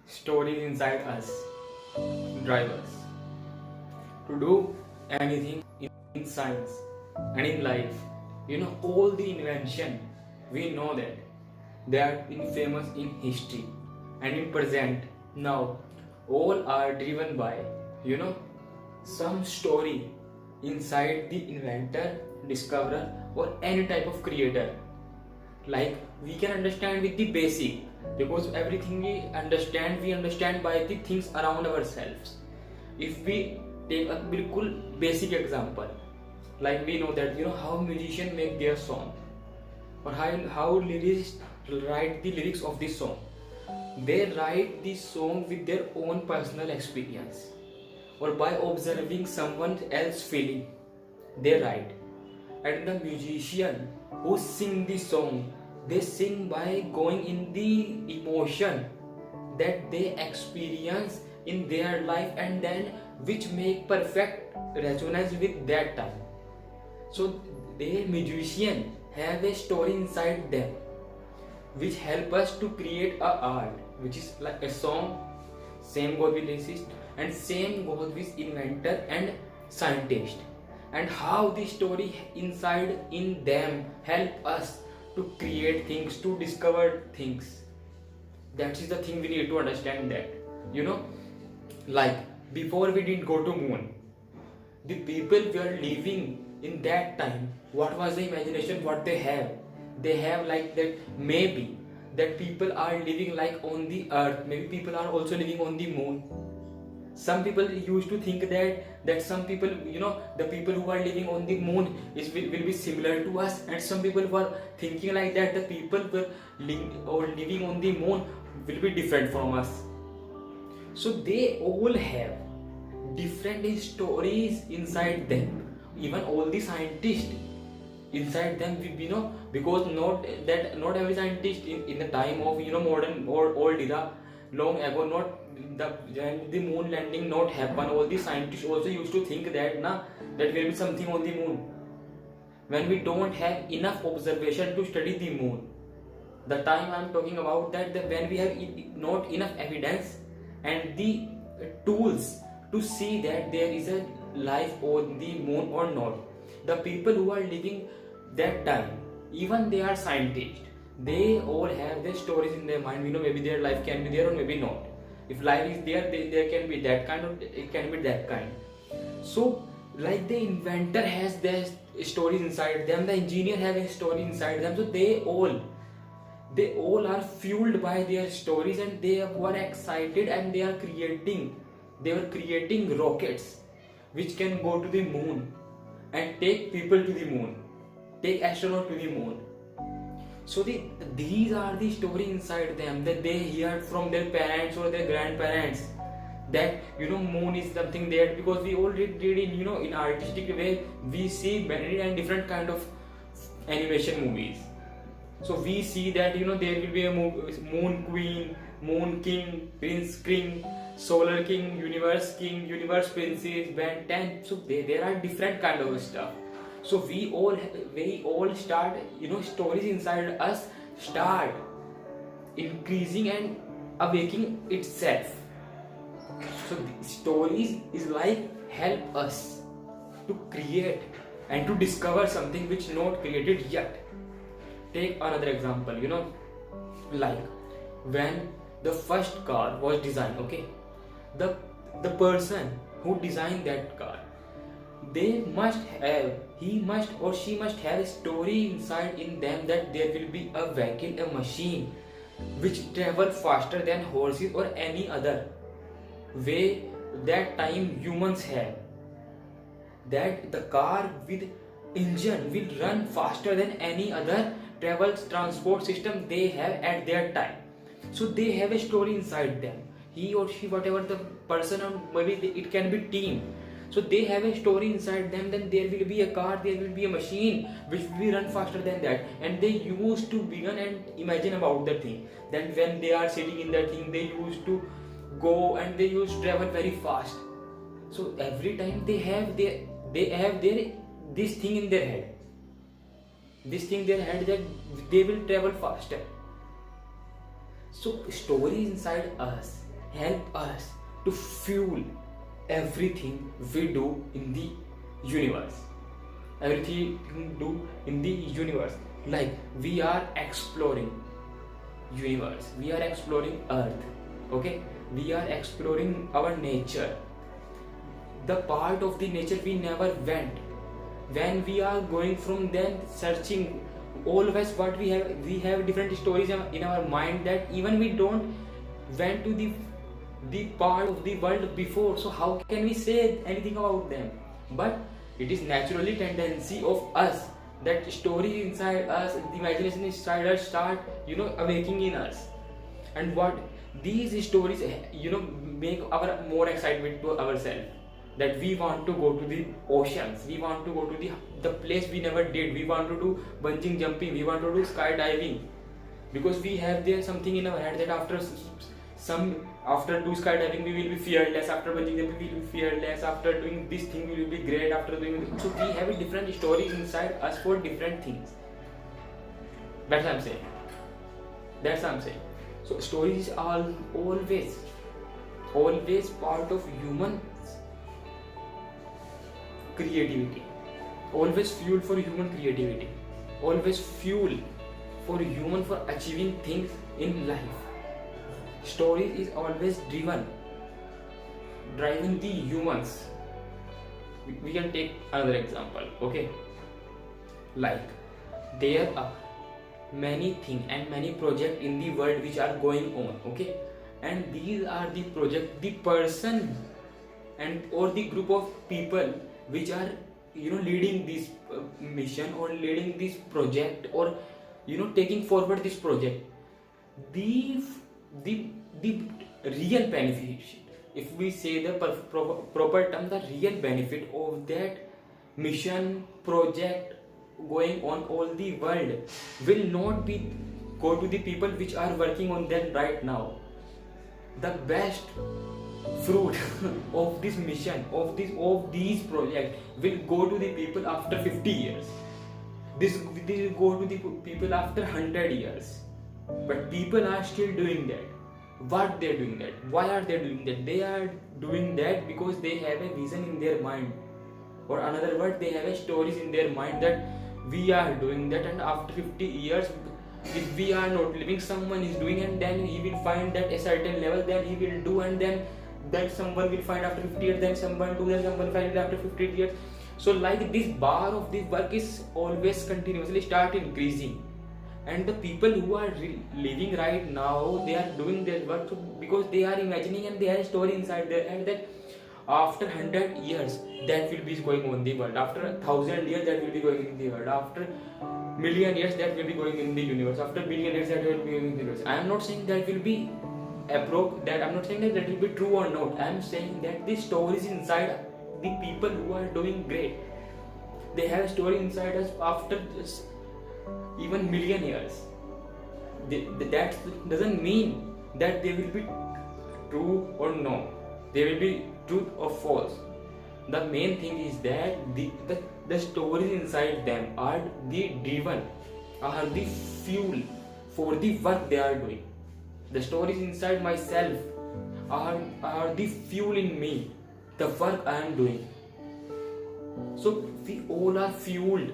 stories inside us drive us to do anything in science and in life. All the invention, we know that they are in famous in history and in present now. All are driven by you know some story inside the inventor, discoverer, or any type of creator. Like we can understand with the basic, because everything we understand by the things around ourselves. If we take a bilkul basic example, like we know that how musicians make their song, or how lyricists write the lyrics of this song. They write the song with their own personal experience, or by observing someone else's feeling they write. And the musician who sing the song, they sing by going in the emotion that they experience in their life, and then which make perfect resonance with that time. So the musician have a story inside them which help us to create a art which is like a song. Same goes with lyricist, and same goes with inventor and scientist, and how the story inside in them help us to create things, to discover things. That is the thing we need to understand, that you know like before we didn't go to moon, the people were living in that time. What was the imagination what they have like that, maybe that people are living like on the earth, maybe people are also living on the moon. Some people used to think that some people, the people who are living on the moon will be similar to us, and some people were thinking like that the people were living on the moon will be different from us. So they all have different stories inside them. Even all the scientists inside them, because not every scientist in the time of modern or old era, long ago, not when the moon landing not happen, all the scientists also used to think that that will be something on the moon, when we don't have enough observation to study the moon. The time I'm talking about that, when we have not enough evidence and the tools to see that there is a life on the moon or not. The people who are living that time, even they are scientists, they all have their stories in their mind. Maybe their life can be there or maybe not. If life is there, there can be that kind, or it can be that kind. So like the inventor has their stories inside them, the engineer have a story inside them. So they all are fueled by their stories, and they were excited, and they were creating rockets which can go to the moon and take people to the moon, take astronaut to the moon. So these are the story inside them that they heard from their parents or their grandparents, that moon is something there, because we already read in artistic way, we see many and different kind of animation movies. So we see that there will be a moon queen, moon king, prince king, solar king, universe princess, Ben 10. So there are different kind of stuff. So we all start, stories inside us start increasing and awakening itself. So the stories is like help us to create and to discover something which not created yet. Take another example, like when the first car was designed, okay, the person who designed that car, he must or she must have a story inside in them, that there will be a vehicle, a machine which travel faster than horses or any other way that time humans have, that the car with engine will run faster than any other transport system they have at their time. So they have a story inside them, he or she, whatever the person, or maybe it can be team. So they have a story inside them, then there will be a car, there will be a machine which will run faster than that, and they used to begin and imagine about the thing. Then when they are sitting in that thing, they used to go and they used to travel very fast. So every time they have their this thing in their head, that they will travel faster. So stories inside us help us to fuel everything we do in the universe. Everything we do in the universe. Like we are exploring universe, we are exploring earth, okay, we are exploring our nature, the part of the nature we never went. When we are going from then searching, always what we have different stories in our mind that even we don't went to the part of the world before, so how can we say anything about them? But it is naturally tendency of us that story inside us, the imagination inside us start awaking in us. And what these stories make our more excitement to ourselves, that we want to go to the oceans, we want to go to the place we never did, we want to do bungee jumping, we want to do skydiving, because we have there something in our head that after do skydiving we will be fearless, after bungee jumping we will be fearless, after doing this thing we will be great, after doing so we have a different stories inside us for different things. That's what I'm saying. So stories are always part of human creativity, always fuel for human creativity, always fuel for human for achieving things in life. Stories is always driving the humans. We can take another example, okay? Like there are many things and many projects in the world which are going on, okay? And these are the project, the person and or the group of people which are leading this mission or leading this project or taking forward this project. The real benefit, if we say the proper term, the real benefit of that mission project going on all the world will not be go to the people which are working on them right now. The best fruit of this mission of these projects will go to the people after 50 years. This will go to the people after 100 years. But people are still doing that. What they are doing that? Why are they doing that? They are doing that because they have a vision in their mind, or another word, they have a stories in their mind that we are doing that, and after 50 years if we are not living, someone is doing, and then he will find that a certain level, then he will do, and then that someone will find after 50 years, then someone do, then someone find it after 50 years. So like this bar of this work is always continuously start increasing, and the people who are living right now, they are doing their work because they are imagining and they have a story inside their head that after 100 years that will be going on the world, after 1,000 years that will be going in the world, after million years that will be going in the universe, after billion years that will be going in the universe. I am not saying that will be I'm not saying that will be true or not. I am saying that the stories inside the people who are doing great, they have a story inside us after just even million years. That doesn't mean that they will be true or no, they will be truth or false. The main thing is that the stories inside them are the driven, are the fuel for the work they are doing. The stories inside myself are the fuel in me, the work I am doing. So we all are fueled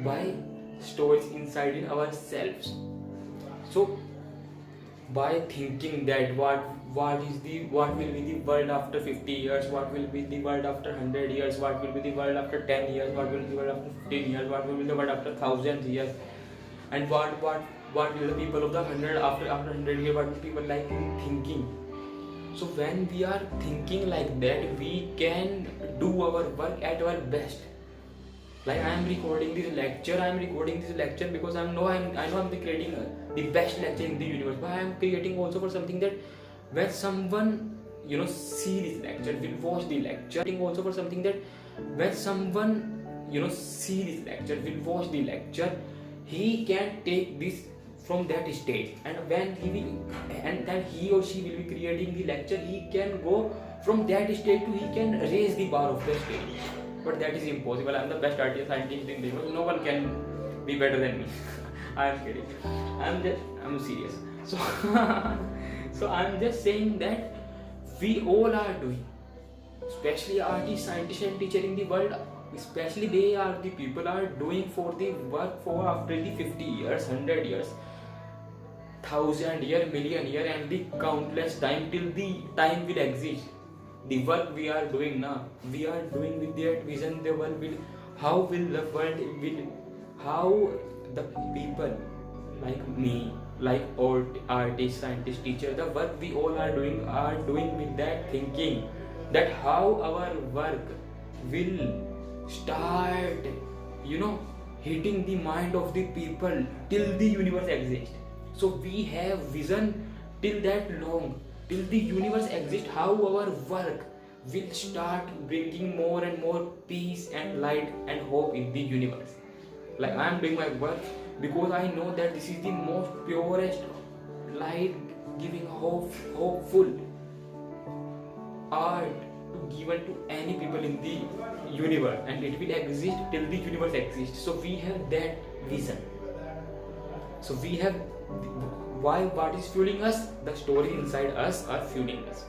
by stories inside in ourselves. So by thinking that what will be the world after 50 years, what will be the world after 100 years, what will be the world after 10 years, what will be the world after 15 years, what will be the world after 1,000 years, and what will the people of the 100 after 100 years, what will people like thinking. So when we are thinking like that, we can do our work at our best. Like I am recording this lecture because I know I'm creating the best lecture in the universe, but I am creating also for something that when someone see this lecture, will watch the lecture, also for something that when someone see this lecture, will watch the lecture, he can take this from that stage, and when then he or she will be creating the lecture, he can go from that stage to he can raise the bar of the stage. But that is impossible. I am the best artist scientist in the world. No one can be better than me. I am kidding. I'm serious. So so I'm just saying that we all are doing, especially artists, scientists and teachers in the world, especially they are the people are doing for the work for after the 50 years, 100 years, 1,000 year, million year, and the countless time till the time will exist. The work we are doing now, we are doing with that vision. The world will, how will the world will, how the people like me, like all artists, scientists, teachers, the work we all are doing with that thinking, that how our work will start, hitting the mind of the people till the universe exists. So we have vision till that long, till the universe exists, how our work will start bringing more and more peace and light and hope in the universe. Like I am doing my work because I know that this is the most purest, light giving, hopeful art to given to any people in the universe, and it will exist till the universe exists. So we have that vision. So we have, why, what is fueling us? The stories inside us are fueling us.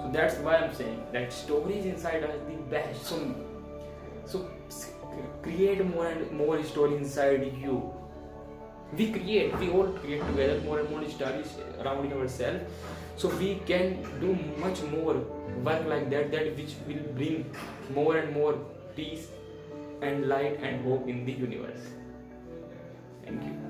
So that's why I'm saying that stories inside us the best. So create more and more stories inside you. We all create together more and more stories around ourselves. So we can do much more work like that which will bring more and more peace and light and hope in the universe. Thank you.